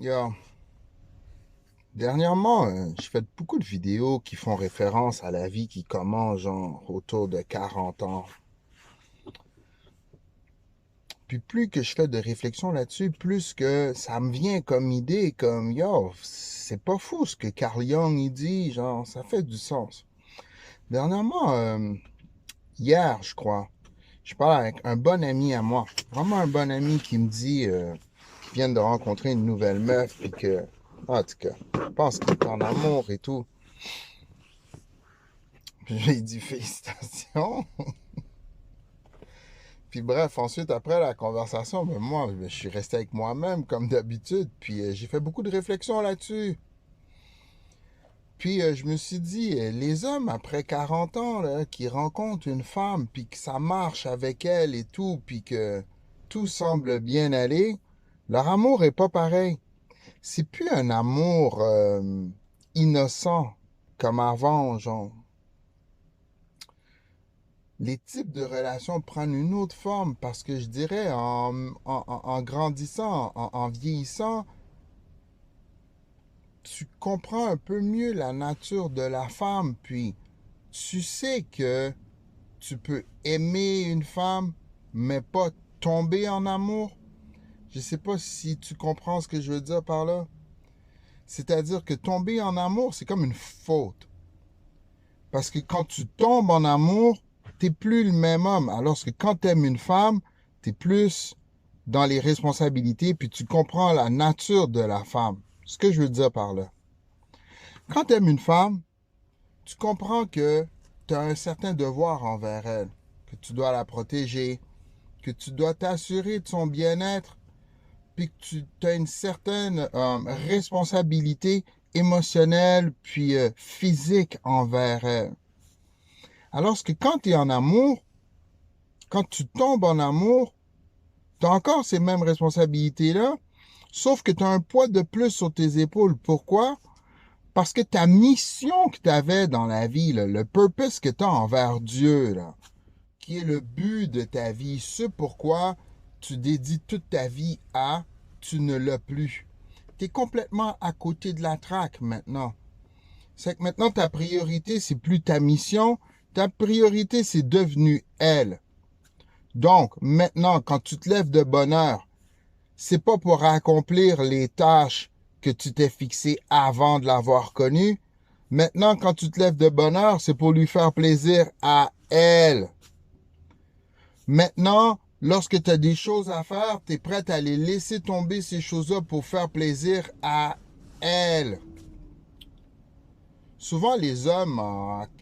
Yo, dernièrement, je fais beaucoup de vidéos qui font référence à la vie qui commence, genre, autour de 40 ans. Puis plus que je fais de réflexion là-dessus, plus que ça me vient comme idée, comme, yo, c'est pas fou ce que Carl Jung il dit, genre, ça fait du sens. Dernièrement, hier, je crois, je parle avec un bon ami à moi, vraiment un bon ami qui me dit qu'il vient de rencontrer une nouvelle meuf, et que, en tout cas, je pense qu'il est en amour et tout. Puis j'ai dit félicitations. Puis bref, ensuite, après la conversation, ben moi, je suis resté avec moi-même comme d'habitude. Puis j'ai fait beaucoup de réflexions là-dessus. Puis je me suis dit, les hommes après 40 ans là, qui rencontrent une femme, puis que ça marche avec elle et tout, puis que tout semble bien aller, leur amour est pas pareil. C'est plus un amour innocent comme avant, genre. Les types de relations prennent une autre forme parce que je dirais en grandissant, en vieillissant, tu comprends un peu mieux la nature de la femme, puis tu sais que tu peux aimer une femme, mais pas tomber en amour. Je sais pas si tu comprends ce que je veux dire par là. C'est-à-dire que tomber en amour, c'est comme une faute. Parce que quand tu tombes en amour, t'es plus le même homme. Alors que quand t'aimes une femme, t'es plus dans les responsabilités, puis tu comprends la nature de la femme. Ce que je veux dire par là. Quand t'aimes une femme, tu comprends que tu as un certain devoir envers elle, que tu dois la protéger, que tu dois t'assurer de son bien-être, puis que tu as une certaine responsabilité émotionnelle puis physique envers elle. Alors que quand tu es en amour, quand tu tombes en amour, tu as encore ces mêmes responsabilités-là, sauf que tu as un poids de plus sur tes épaules. Pourquoi? Parce que ta mission que tu avais dans la vie, là, le purpose que tu as envers Dieu, là, qui est le but de ta vie, ce pourquoi tu dédies toute ta vie à, tu ne l'as plus. Tu es complètement à côté de la traque maintenant. C'est que maintenant, ta priorité, c'est plus ta mission. Ta priorité, c'est devenu elle. Donc, maintenant, quand tu te lèves de bonne heure, c'est pas pour accomplir les tâches que tu t'es fixées avant de l'avoir connue. Maintenant, quand tu te lèves de bonne heure, c'est pour lui faire plaisir à elle. Maintenant, lorsque tu as des choses à faire, tu es prête à les laisser tomber ces choses-là pour faire plaisir à elle. Souvent, les hommes,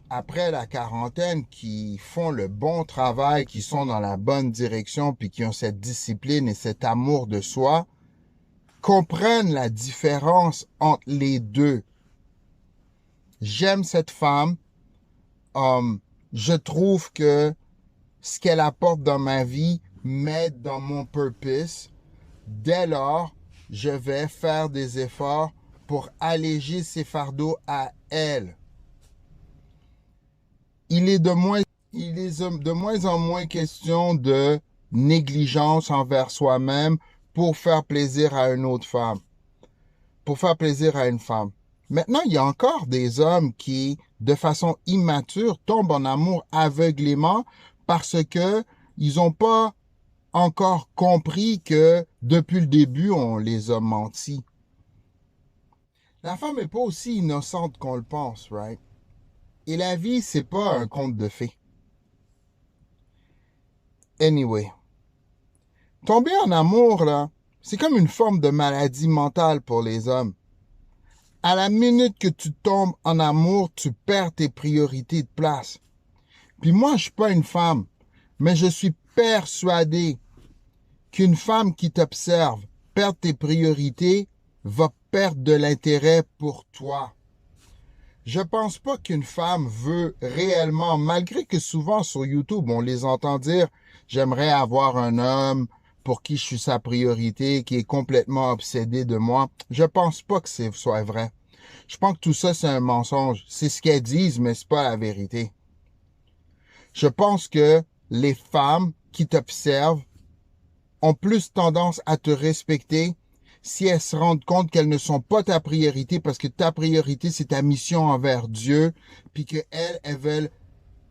après la quarantaine, qui font le bon travail, qui sont dans la bonne direction, puis qui ont cette discipline et cet amour de soi, comprennent la différence entre les deux. J'aime cette femme. Um, je trouve que ce qu'elle apporte dans ma vie m'aide dans mon purpose. Dès lors, je vais faire des efforts pour alléger ses fardeaux à elle. Il est de moins, il est de moins en moins question de négligence envers soi-même pour faire plaisir à une autre femme, pour faire plaisir à une femme. Maintenant, il y a encore des hommes qui, de façon immature, tombent en amour aveuglément parce que ils n'ont pas encore compris que depuis le début, on les a menti. La femme n'est pas aussi innocente qu'on le pense, right? Et la vie, c'est pas un conte de fées. Anyway, tomber en amour, là, c'est comme une forme de maladie mentale pour les hommes. À la minute que tu tombes en amour, tu perds tes priorités de place. Puis moi, je suis pas une femme, mais je suis persuadé qu'une femme qui t'observe perdre tes priorités va perdre de l'intérêt pour toi. Je pense pas qu'une femme veut réellement, malgré que souvent sur YouTube, on les entend dire j'aimerais avoir un homme pour qui je suis sa priorité, qui est complètement obsédé de moi. Je pense pas que ce soit vrai. Je pense que tout ça, c'est un mensonge. C'est ce qu'elles disent, mais c'est pas la vérité. Je pense que les femmes qui t'observent ont plus tendance à te respecter si elles se rendent compte qu'elles ne sont pas ta priorité parce que ta priorité, c'est ta mission envers Dieu, puis qu'elles veulent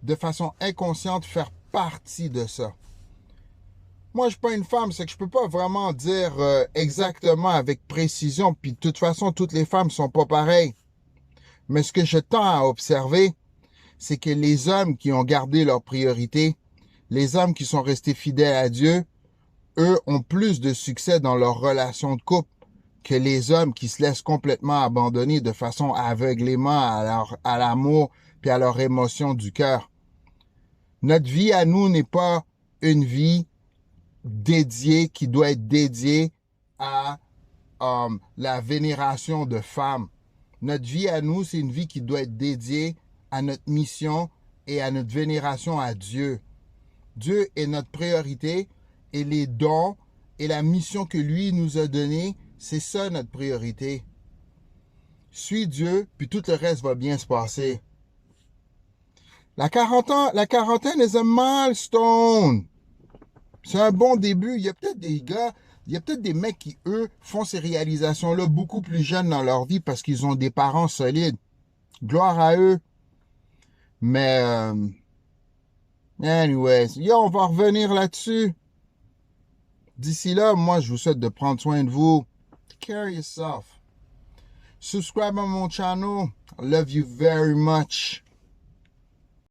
de façon inconsciente faire partie de ça. Moi, je suis pas une femme, c'est que je peux pas vraiment dire exactement avec précision, puis de toute façon, toutes les femmes sont pas pareilles. Mais ce que je tends à observer, c'est que les hommes qui ont gardé leur priorité, les hommes qui sont restés fidèles à Dieu, eux ont plus de succès dans leur relation de couple que les hommes qui se laissent complètement abandonner de façon aveuglément à l'amour puis à leur émotion du cœur. Notre vie à nous n'est pas une vie dédiée qui doit être dédiée à la vénération de femmes. Notre vie à nous, c'est une vie qui doit être dédiée à notre mission et à notre vénération à Dieu. Dieu est notre priorité et les dons et la mission que lui nous a donnée, c'est ça notre priorité. Suis Dieu, puis tout le reste va bien se passer. La quarantaine is a milestone. C'est un bon début. Il y a peut-être des gars, il y a peut-être des mecs qui, eux, font ces réalisations-là beaucoup plus jeunes dans leur vie parce qu'ils ont des parents solides. Gloire à eux. Mais, anyways, on va revenir là-dessus. D'ici là, moi, je vous souhaite de prendre soin de vous. Take care of yourself. Subscribe à mon channel. I love you very much.